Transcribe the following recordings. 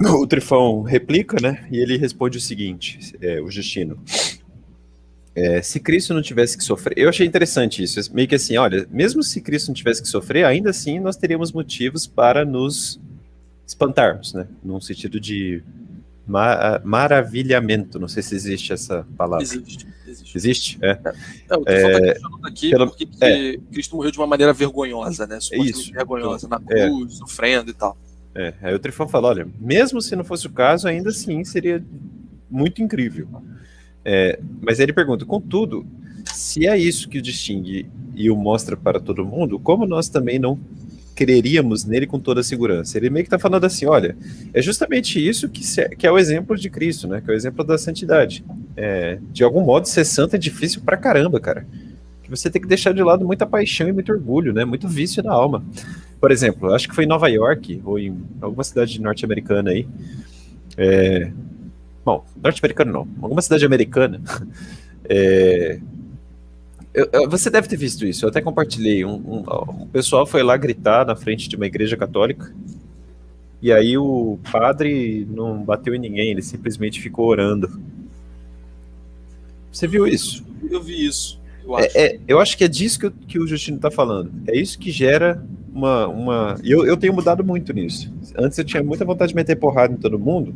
o Trifão replica, né? E ele responde o seguinte, o Justino. Se Cristo não tivesse que sofrer... Eu achei interessante isso. Meio que assim, olha, mesmo se Cristo não tivesse que sofrer, ainda assim nós teríamos motivos para nos espantarmos, né? Num sentido de maravilhamento. Não sei se existe essa palavra. Existe. Existe? O Trifão está questionando aqui porque Cristo morreu de uma maneira vergonhosa, né? Supostamente vergonhosa, na cruz, sofrendo e tal. Aí o Trifão fala, olha, mesmo se não fosse o caso, ainda assim seria muito incrível. Mas aí ele pergunta, contudo, se é isso que o distingue e o mostra para todo mundo, como nós também não creríamos nele com toda a segurança? Ele meio que está falando assim, olha, é justamente isso que é o exemplo de Cristo, né? Que é o exemplo da santidade. De algum modo, ser santo é difícil pra caramba, cara. Que você tem que deixar de lado muita paixão e muito orgulho, né? Muito vício na alma. Por exemplo, acho que foi em Nova York, ou em alguma cidade norte-americana aí. Bom, norte-americano não, alguma cidade americana. Você deve ter visto isso, eu até compartilhei. Um pessoal foi lá gritar na frente de uma igreja católica, e aí o padre não bateu em ninguém, ele simplesmente ficou orando. Você viu isso? Eu vi isso, eu acho. Eu acho que é disso que o Justino está falando. É isso que gera uma... Eu tenho mudado muito nisso. Antes eu tinha muita vontade de meter porrada em todo mundo.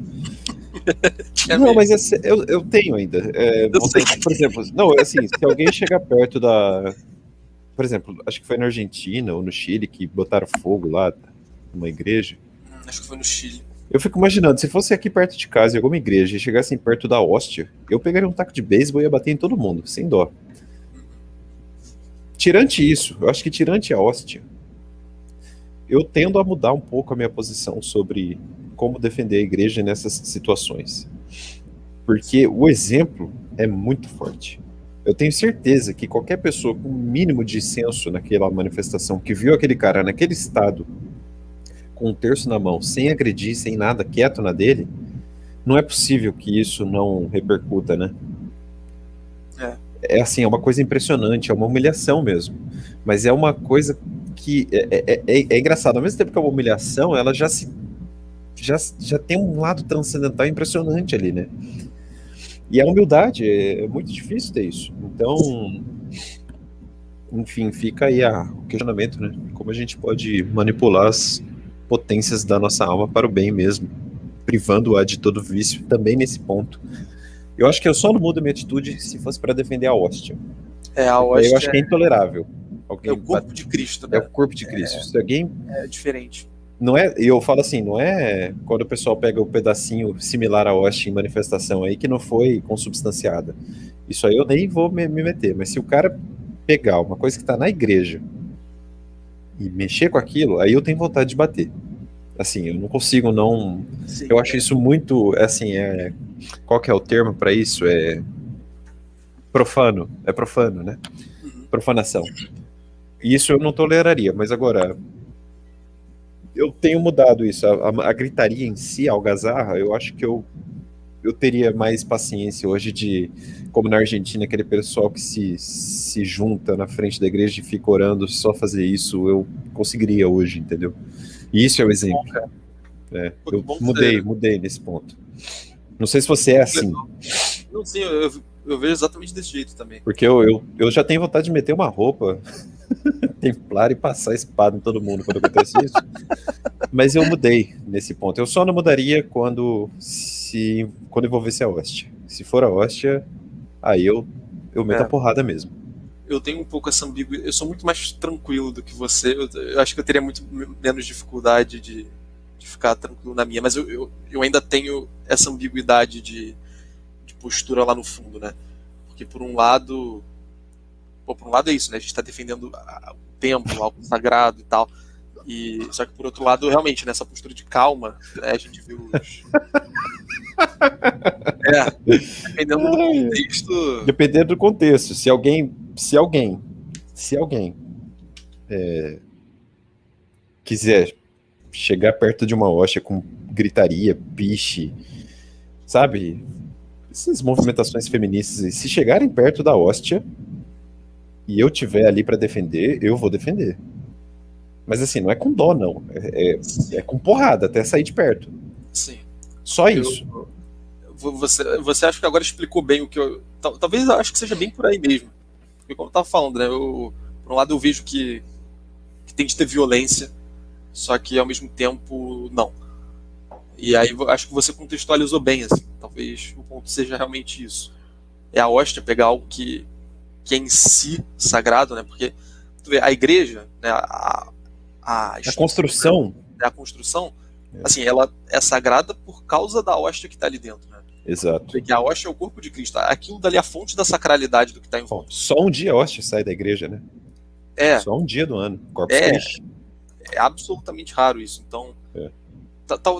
Não, mas eu tenho ainda. Por exemplo, não, assim, se alguém chegar perto da... Por exemplo, acho que foi na Argentina ou no Chile que botaram fogo lá numa igreja. Acho que foi no Chile. Eu fico imaginando, se fosse aqui perto de casa, em alguma igreja, e chegassem perto da hóstia, eu pegaria um taco de beisebol e ia bater em todo mundo, sem dó. Tirante isso, eu acho que tirante a hóstia, eu tendo a mudar um pouco a minha posição sobre como defender a igreja nessas situações. Porque o exemplo é muito forte. Eu tenho certeza que qualquer pessoa com o mínimo de senso naquela manifestação, que viu aquele cara naquele estado, com um terço na mão, sem agredir, sem nada, quieto na dele, não é possível que isso não repercuta, né? É assim, é uma coisa impressionante, é uma humilhação mesmo. Mas é uma coisa que é engraçado. Ao mesmo tempo que é uma humilhação, ela já tem um lado transcendental impressionante ali, né? E a humildade, é muito difícil ter isso. Então, enfim, fica aí o questionamento, né? Como a gente pode manipular as potências da nossa alma para o bem mesmo, privando-a de todo vício, também nesse ponto. Eu acho que eu só não mudo a minha atitude se fosse para defender a hóstia. A hóstia eu acho que é intolerável. É o corpo de Cristo, né? É o corpo de Cristo. Se alguém... É diferente. Não é, e eu falo assim, não é quando o pessoal pega o pedacinho similar à hóstia em manifestação aí que não foi consubstanciada. Isso aí eu nem vou me meter, mas se o cara pegar uma coisa que está na igreja e mexer com aquilo, aí eu tenho vontade de bater. Assim, eu não consigo não... Sim, eu acho isso muito, assim, qual que é o termo para isso? É profano, né? Profanação. E isso eu não toleraria, mas agora... Eu tenho mudado isso. A gritaria em si, a algazarra, eu acho que eu teria mais paciência hoje de, como na Argentina, aquele pessoal que se junta na frente da igreja e fica orando, só fazer isso, eu conseguiria hoje, entendeu? E isso é o exemplo. Eu mudei nesse ponto. Não sei se você é assim. Não, sim, eu vejo exatamente desse jeito também. Porque eu já tenho vontade de meter uma roupa templar e passar espada em todo mundo quando acontece isso. Mas eu mudei nesse ponto. Eu só não mudaria quando envolvesse a hóstia. Se for a hóstia, aí eu meto a porrada mesmo. Eu tenho um pouco essa ambiguidade. Eu sou muito mais tranquilo do que você. Eu acho que eu teria muito menos dificuldade de ficar tranquilo na minha. Mas eu ainda tenho essa ambiguidade de postura lá no fundo, né? Porque por um lado é isso, né? A gente está defendendo o templo, algo sagrado e tal. Só que por outro lado, realmente, nessa postura de calma, né, a gente viu dependendo do contexto. Dependendo do contexto. Se alguém quiser chegar perto de uma hóstia com gritaria, piche, sabe? Essas movimentações feministas, se chegarem perto da hóstia e eu tiver ali para defender, eu vou defender. Mas assim, não é com dó, não. É com porrada, até sair de perto. Sim. Só isso. Você acha que agora explicou bem o que eu. Talvez eu acho que seja bem por aí mesmo. Porque como eu tava falando, né? Por um lado eu vejo que tem de ter violência, só que ao mesmo tempo não. E aí eu acho que você contextualizou bem, assim. Talvez o ponto seja realmente isso. É a hóstia pegar algo que é em si sagrado, né? Porque tu vê, a igreja, né? A construção. A construção, assim, ela é sagrada por causa da hóstia que está ali dentro, né? Exato. Porque a hóstia é o corpo de Cristo. Aquilo dali é a fonte da sacralidade do que está em volta. Só um dia a hóstia sai da igreja, né? Só um dia do ano. Corpus Christi. É absolutamente raro isso. Então,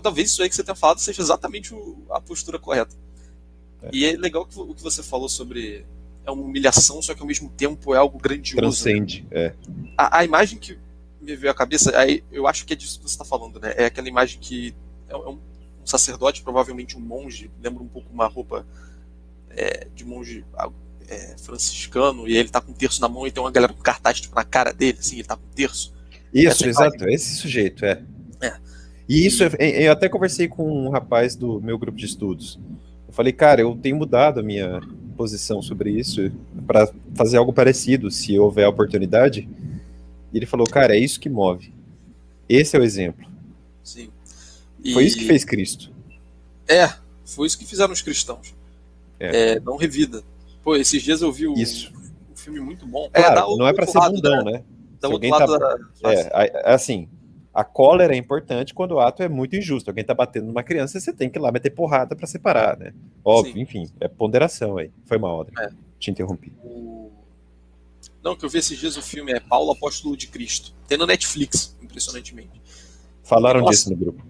talvez isso aí que você tenha falado seja exatamente a postura correta. E é legal o que você falou sobre é uma humilhação, só que ao mesmo tempo é algo grandioso. Transcende, né? A imagem que me veio à cabeça, aí eu acho que é disso que você está falando, né? É aquela imagem que é um sacerdote, provavelmente um monge, lembra um pouco uma roupa de monge franciscano, e ele tá com um terço na mão e tem uma galera com cartaz tipo, na cara dele, assim, ele tá com um terço. Isso, exato, esse sujeito, E isso, eu até conversei com um rapaz do meu grupo de estudos. Eu falei, cara, eu tenho mudado a minha posição sobre isso para fazer algo parecido, se houver oportunidade. E ele falou, cara, é isso que move. Esse é o exemplo. Sim. Foi isso que fez Cristo. Foi isso que fizeram os cristãos. Não revida. Pô, esses dias eu vi um filme muito bom. Claro, não é para ser bundão, né? Da outro lado da assim, a cólera é importante quando o ato é muito injusto. Alguém tá batendo numa criança, você tem que ir lá meter porrada para separar, né? Óbvio, sim. Enfim, é ponderação aí. Foi mal, André. Te interrompi. Não, que eu vi esses dias o filme é Paulo Apóstolo de Cristo. Tem no Netflix, impressionantemente. Falaram disso no grupo.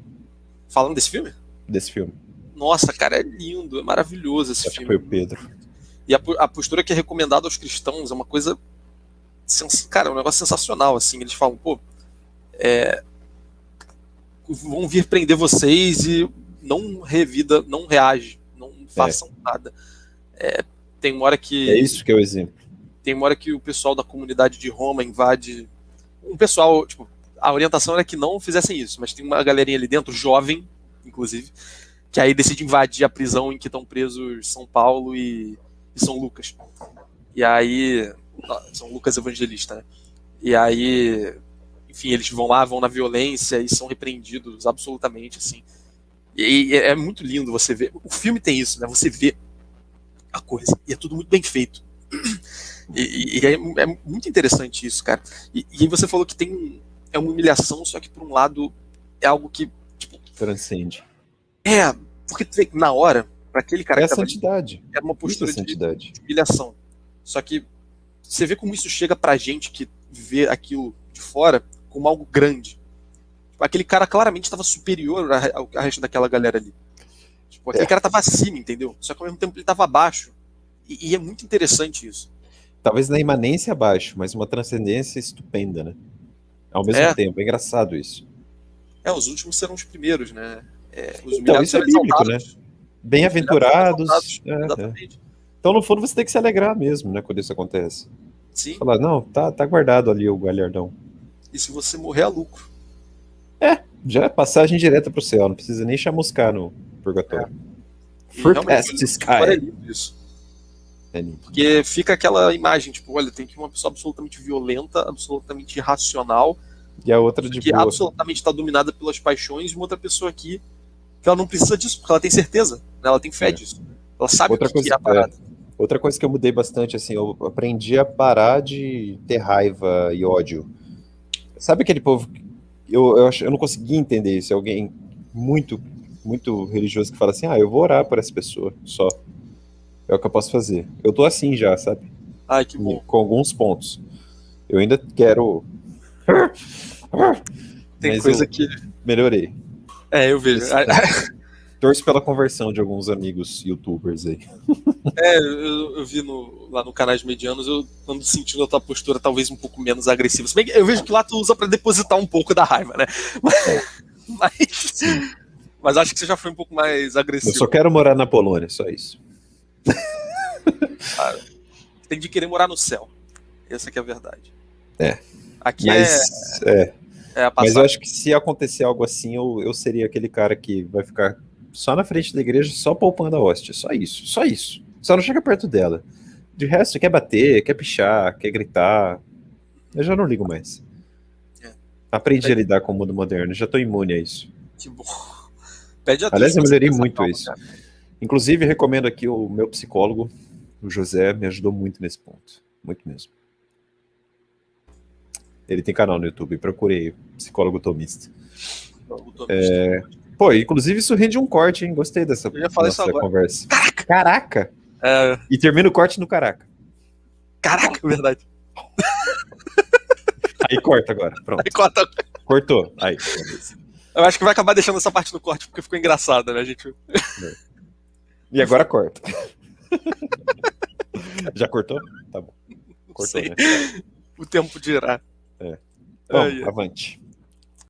Falando desse filme? Desse filme. Nossa, cara, é lindo, é maravilhoso esse Acho filme. que foi o Pedro. E a postura que é recomendada aos cristãos é uma coisa... Cara, é um negócio sensacional, assim. Eles falam, pô... vão vir prender vocês e não revida, não reage, não façam nada. Tem uma hora que... É isso que é o exemplo. Tem uma hora que o pessoal da comunidade de Roma invade... Um pessoal, tipo, a orientação era que não fizessem isso, mas tem uma galerinha ali dentro, jovem, inclusive, que aí decide invadir a prisão em que estão presos São Paulo e São Lucas. E aí... São Lucas Evangelista, né? E aí... Enfim, eles vão lá, vão na violência e são repreendidos absolutamente, assim. E é muito lindo você ver. O filme tem isso, né? Você vê a coisa. E é tudo muito bem feito. E é muito interessante isso, cara. E você falou que tem é uma humilhação, só que por um lado é algo que... Tipo, transcende. Porque na hora, para aquele cara... É a santidade. Era uma postura de humilhação. Só que você vê como isso chega pra gente que vê aquilo de fora como algo grande. Tipo, aquele cara claramente estava superior ao resto daquela galera ali. Tipo, aquele cara estava acima, entendeu? Só que ao mesmo tempo ele estava abaixo. E é muito interessante isso. Talvez na imanência abaixo, mas uma transcendência estupenda, né? Ao mesmo tempo, é engraçado isso. Os últimos serão os primeiros, né? Os então, isso é bíblico, né? Bem-aventurados. Exatamente. Então, no fundo, você tem que se alegrar mesmo, né? Quando isso acontece. Sim. Falar, não, tá guardado ali o galhardão. E se você morrer, é lucro. Já é passagem direta pro céu, não precisa nem chamuscar no purgatório. First past the sky. É lindo isso. Porque fica aquela imagem, tipo, olha, tem que uma pessoa absolutamente violenta, absolutamente irracional, e a outra de que boa. absolutamente está dominada pelas paixões, e uma outra pessoa aqui que ela não precisa disso, porque ela tem certeza, né? Ela tem fé disso. Ela sabe outra coisa, que é a parada. Outra coisa que eu mudei bastante, assim, eu aprendi a parar de ter raiva e ódio. Sabe aquele povo... Eu não conseguia entender isso. Alguém muito, muito religioso que fala assim, eu vou orar por essa pessoa, só. É o que eu posso fazer. Eu tô assim já, sabe? Ai, que bom. Com alguns pontos. Eu ainda quero... Tem mas coisa que... melhorei. Eu vejo. Torço pela conversão de alguns amigos youtubers aí. Eu vi lá no Canais Medianos, eu ando sentindo a tua postura talvez um pouco menos agressiva. Se bem que eu vejo que lá tu usa pra depositar um pouco da raiva, né? Mas acho que você já foi um pouco mais agressivo. Eu só quero morar na Polônia, só isso. Cara, tem de querer morar no céu. Essa que é a verdade. Aqui mas, É a Mas eu passagem. acho que se acontecer algo assim, eu seria aquele cara que vai ficar só na frente da igreja, só poupando a hóstia. Só isso, só isso. Só não chega perto dela. De resto, quer bater, quer pichar, quer gritar. Eu já não ligo mais. É. Aprendi a lidar com o mundo moderno, já tô imune a isso. Que bom. Pede a Deus Aliás, pra eu você melhorei ter essa muito calma, isso. cara. Inclusive, recomendo aqui o meu psicólogo, o José, me ajudou muito nesse ponto. Muito mesmo. Ele tem canal no YouTube, procurei, psicólogo tomista. O tomista. Pô, inclusive isso rende um corte, hein? Gostei dessa Eu ia falar isso nossa agora. conversa. Caraca! É, E termina o corte no caraca. caraca, verdade. Aí corta agora, pronto. Aí corta. Cortou. Aí. Eu acho que vai acabar deixando essa parte no corte porque ficou engraçada, né, gente? E agora corta. Já cortou? Tá bom. Cortou, Sei. né? O tempo dirá. É. Ai, Bom, ai. avante.